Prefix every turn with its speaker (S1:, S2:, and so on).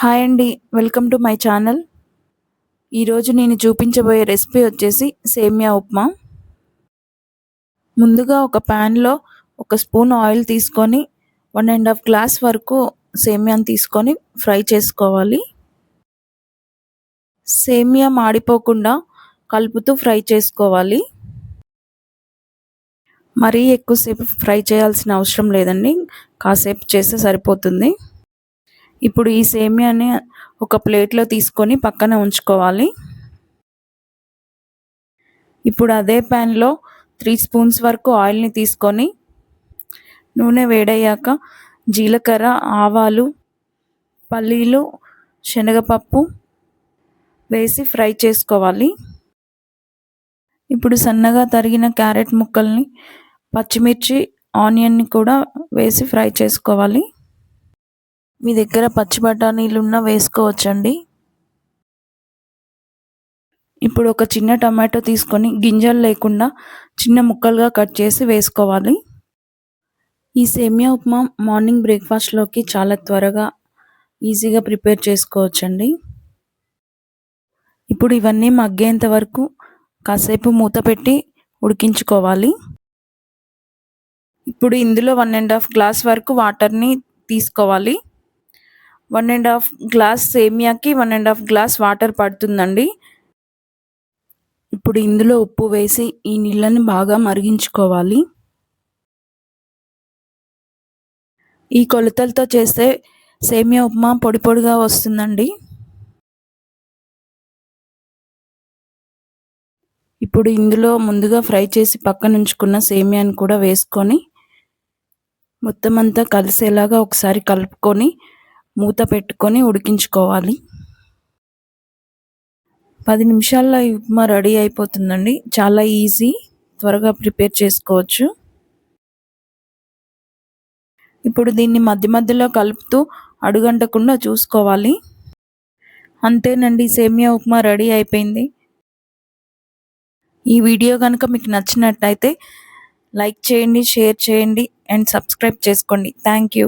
S1: Hi అండి. Welcome to my channel. ఈరోజు నేను చూపించబోయే రెసిపీ వచ్చేసి సేమియా ఉప్మా. ముందుగా ఒక ప్యాన్లో ఒక స్పూన్ ఆయిల్ తీసుకొని 1.5 గ్లాస్ వరకు సేమియాని తీసుకొని ఫ్రై చేసుకోవాలి. సేమియా మాడిపోకుండా కలుపుతూ ఫ్రై చేసుకోవాలి. మరీ ఎక్కువసేపు ఫ్రై చేయాల్సిన అవసరం లేదండి, కాసేపు చేస్తే సరిపోతుంది. ఇప్పుడు ఈ సేమియాని ఒక ప్లేట్లో తీసుకొని పక్కన ఉంచుకోవాలి. ఇప్పుడు అదే ప్యాన్లో 3 స్పూన్స్ వరకు ఆయిల్ని తీసుకొని నూనె వేడయ్యాక జీలకర్ర, ఆవాలు, పల్లీలు, శనగపప్పు వేసి ఫ్రై చేసుకోవాలి. ఇప్పుడు సన్నగా తరిగిన క్యారెట్ ముక్కల్ని, పచ్చిమిర్చి, ఆనియన్ని కూడా వేసి ఫ్రై చేసుకోవాలి. మీ దగ్గర పచ్చి బఠానీలు ఉన్నా వేసుకోవచ్చండి. ఇప్పుడు ఒక చిన్న టమాటో తీసుకొని గింజలు లేకుండా చిన్న ముక్కలుగా కట్ చేసి వేసుకోవాలి. ఈ సేమియా ఉప్మా మార్నింగ్ బ్రేక్ఫాస్ట్లోకి చాలా త్వరగా ఈజీగా ప్రిపేర్ చేసుకోవచ్చండి. ఇప్పుడు ఇవన్నీ మగ్గేంత వరకు కాసేపు మూత పెట్టి ఉడికించుకోవాలి. ఇప్పుడు ఇందులో 1.5 గ్లాస్ వరకు వాటర్ని తీసుకోవాలి. 1.5 గ్లాస్ సేమియాకి 1.5 గ్లాస్ వాటర్ పడుతుందండి. ఇప్పుడు ఇందులో ఉప్పు వేసి ఈ నీళ్ళని బాగా మరిగించుకోవాలి. ఈ కొలతలతో చేస్తే సేమియా ఉప్మా పొడి పొడిగా వస్తుందండి. ఇప్పుడు ఇందులో ముందుగా ఫ్రై చేసి పక్కన ఉంచుకున్న సేమియాని కూడా వేసుకొని మొత్తం అంతా కలిసేలాగా ఒకసారి కలుపుకొని మూత పెట్టుకొని ఉడికించుకోవాలి. 10 నిమిషాల్లో ఈ ఉప్మా రెడీ అయిపోతుందండి. చాలా ఈజీ, త్వరగా ప్రిపేర్ చేసుకోవచ్చు. ఇప్పుడు దీన్ని మధ్య మధ్యలో కలుపుతూ అడుగంటకుండా చూసుకోవాలి. అంతేనండి, సేమియా ఉప్మా రెడీ అయిపోయింది. ఈ వీడియో కనుక మీకు నచ్చినట్టయితే లైక్ చేయండి, షేర్ చేయండి అండ్ సబ్స్క్రైబ్ చేసుకోండి. Thank you.